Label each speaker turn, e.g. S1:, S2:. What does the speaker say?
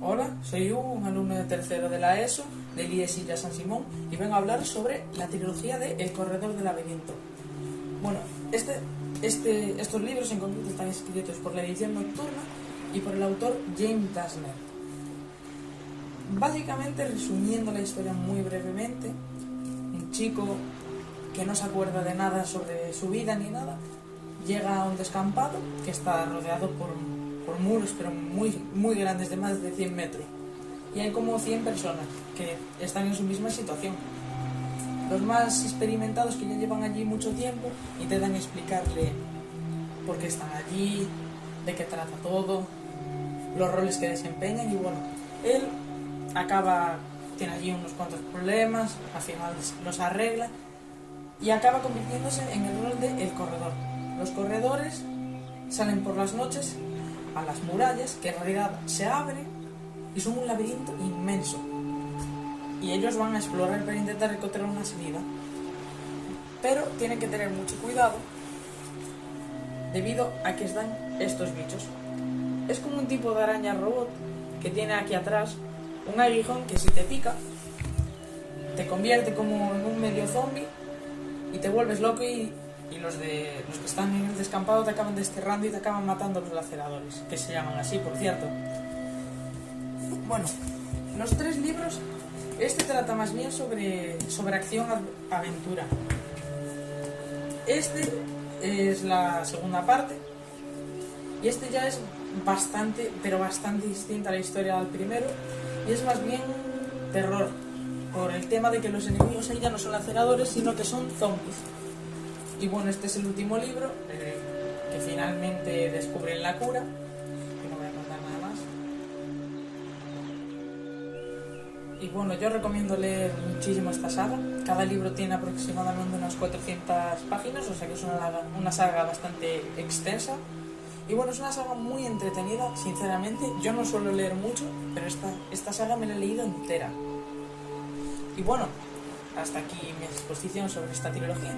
S1: Hola, soy Hugo, un alumno de tercero de la ESO, de IES Illa San Simón, y vengo a hablar sobre la trilogía de El Corredor del Laberinto. Bueno, estos libros en concreto están escritos por la edición nocturna y por el autor James Dashner. Básicamente, resumiendo la historia muy brevemente, un chico que no se acuerda de nada sobre su vida ni nada, llega a un descampado que está rodeado por muros, pero muy grandes, de más de 100 metros. Y hay como 100 personas que están en su misma situación. Los más experimentados, que ya llevan allí mucho tiempo, intentan explicarle por qué están allí, de qué trata todo, los roles que desempeñan, y bueno, él tiene allí unos cuantos problemas, al final los arregla y acaba convirtiéndose en el rol de El Corredor. Los corredores salen por las noches a las murallas, que en realidad se abren y son un laberinto inmenso, y ellos van a explorar para intentar encontrar una salida, pero tienen que tener mucho cuidado debido a que están estos bichos. Es como un tipo de araña robot que tiene aquí atrás un aguijón que, si te pica, te convierte como en un medio zombie y te vuelves loco, y los que están en el descampado te acaban desterrando y te acaban matando los laceradores, que se llaman así, por cierto. Bueno, los 3 libros, este trata más bien sobre acción-aventura. Este es la segunda parte, y este ya es bastante distinta a la historia del primero, y es más bien terror, por el tema de que los enemigos ahí ya no son laceradores, sino que son zombies. Y bueno, este es el último libro, que finalmente descubren la cura, que no voy a contar nada más. Y bueno, yo recomiendo leer muchísimo esta saga. Cada libro tiene aproximadamente unas 400 páginas, o sea que es una saga bastante extensa. Y bueno, es una saga muy entretenida, sinceramente. Yo no suelo leer mucho, pero esta saga me la he leído entera. Y bueno, hasta aquí mi exposición sobre esta trilogía.